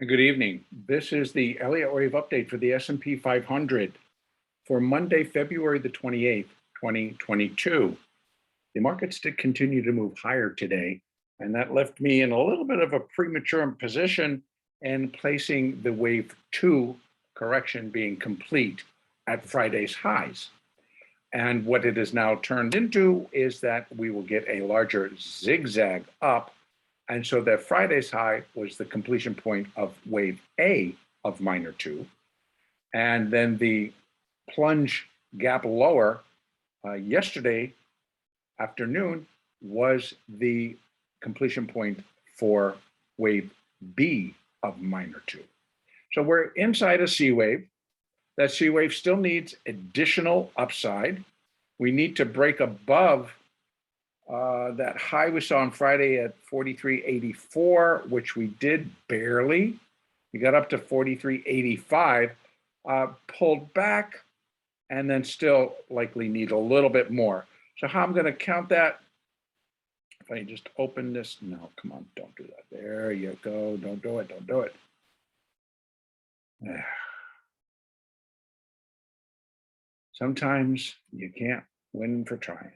Good evening. This is the Elliott wave update for the S&P 500 for Monday, February the 28th, 2022. The markets did continue to move higher today, and that left me in a little bit of a premature position and placing the wave 2 correction being complete at Friday's highs. And what it has now turned into is that we will get a larger zigzag up. And so that Friday's high was the completion point of wave A of minor 2. And then the plunge gap lower yesterday afternoon was the completion point for wave B of minor 2. So we're inside a C wave. That C wave still needs additional upside. We need to break above that high we saw on Friday at 43.84, which we did barely. We got up to 43.85, pulled back, and then still likely need a little bit more. So how I'm going to count that? If I just open this, no, come on, don't do that. There you go. Don't do it. Don't do it. Sometimes you can't win for trying.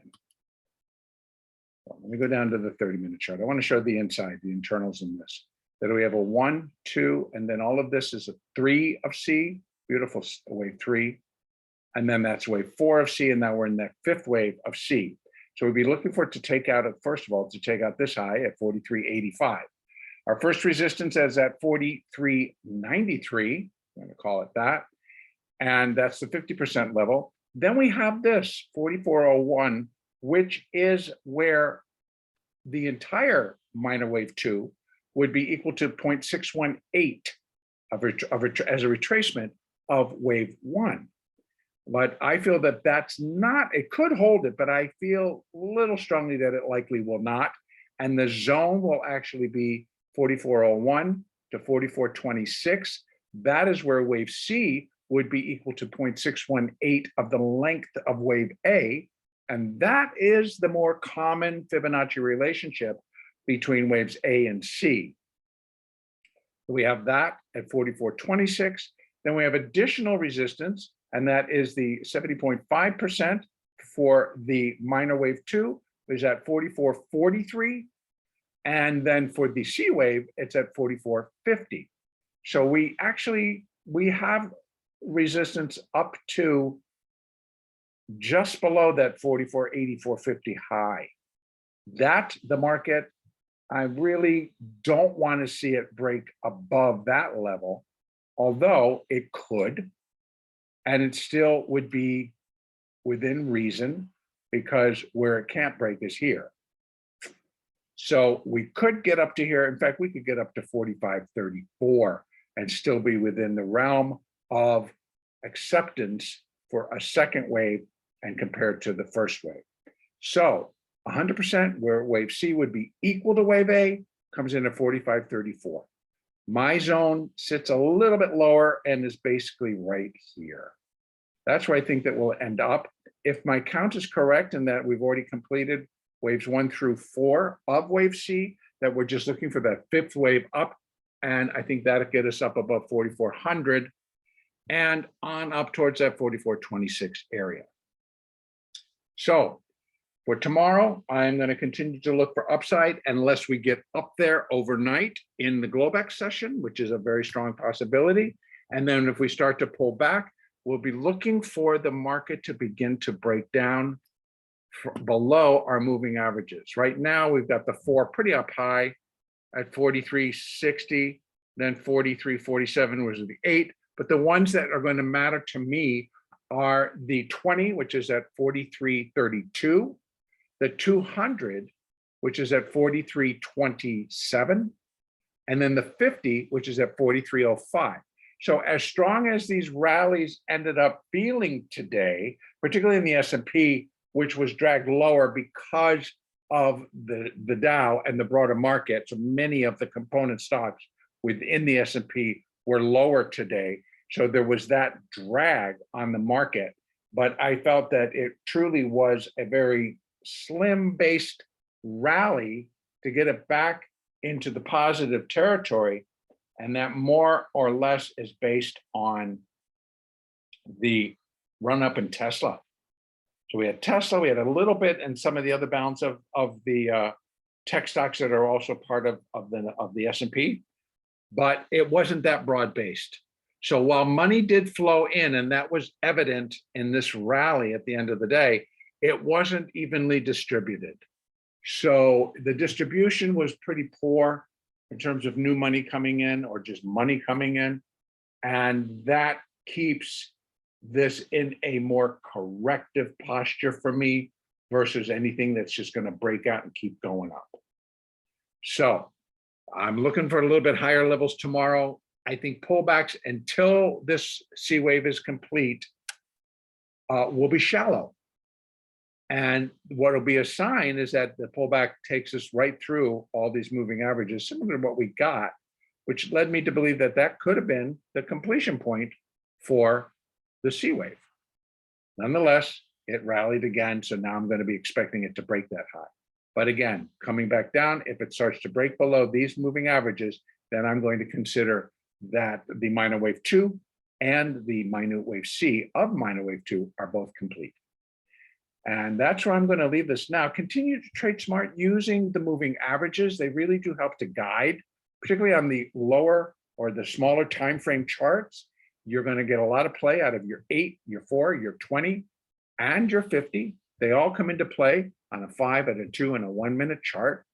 Let me go down to the 30-minute chart. I want to show the inside, the internals in this. That we have a 1, 2, and then all of this is a 3 of C. Beautiful wave 3. And then that's wave 4 of C, and now we're in that 5th wave of C. So we'd be looking for it to take out, first of all, to take out this high at 43.85. Our first resistance is at 43.93. I'm going to call it that. And that's the 50% level. Then we have this 44.01, which is where the entire minor wave 2 would be equal to 0.618 as a retracement of wave 1. But I feel that that's not, it could hold it, but I feel a little strongly that it likely will not. And the zone will actually be 44.01 to 44.26. That is where wave C would be equal to 0.618 of the length of wave A. And that is the more common Fibonacci relationship between waves A and C. We have that at 44.26. Then we have additional resistance, and that is the 70.5% for the minor wave 2 is at 44.43. And then for the C wave, it's at 44.50. So we have resistance up to just below that 44.84.50 high. That the market, I really don't want to see it break above that level, although it could, and it still would be within reason because where it can't break is here. So we could get up to here. In fact, we could get up to 45.34 and still be within the realm of acceptance for a second wave and compared to the first wave. So 100% where wave C would be equal to wave A comes in at 45.34. My zone sits a little bit lower and is basically right here. That's where I think that we'll end up. If my count is correct and that we've already completed waves 1 through 4 of wave C, that we're just looking for that 5th wave up, and I think that'll get us up above 4,400 and on up towards that 44.26 area. So for tomorrow, I'm going to continue to look for upside unless we get up there overnight in the Globex session, which is a very strong possibility. And then if we start to pull back, we'll be looking for the market to begin to break down below our moving averages. Right now, we've got the 4 pretty up high at 43.60, then 43.47 was the 8. But the ones that are going to matter to me are the 20, which is at 43.32, the 200, which is at 43.27, and then the 50, which is at 43.05. So as strong as these rallies ended up feeling today, particularly in the S&P, which was dragged lower because of the Dow and the broader market, so many of the component stocks within the S&P were lower today. So there was that drag on the market, but I felt that it truly was a very slim-based rally to get it back into the positive territory. And that more or less is based on the run up in Tesla. So we had Tesla, we had a little bit, and some of the other balance of the tech stocks that are also part of the S&P, but it wasn't that broad based. So while money did flow in, and that was evident in this rally at the end of the day, it wasn't evenly distributed. So the distribution was pretty poor in terms of new money coming in or just money coming in. And that keeps this in a more corrective posture for me versus anything that's just going to break out and keep going up. So I'm looking for a little bit higher levels tomorrow. I think pullbacks until this C wave is complete will be shallow. And what will be a sign is that the pullback takes us right through all these moving averages, similar to what we got, which led me to believe that that could have been the completion point for the C wave. Nonetheless, it rallied again. So now I'm going to be expecting it to break that high. But again, coming back down, if it starts to break below these moving averages, then I'm going to consider that the minor wave 2 and the minor wave C of minor wave 2 are both complete. And that's where I'm going to leave this now. Continue to trade smart using the moving averages. They really do help to guide, particularly on the lower or the smaller time frame charts. You're going to get a lot of play out of your 8, your 4, your 20, and your 50. They all come into play on a 5, and a 2, and a 1 minute chart.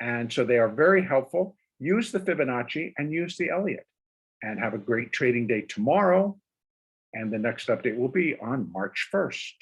And so they are very helpful. Use the Fibonacci and use the Elliott. And have a great trading day tomorrow. And the next update will be on March 1st.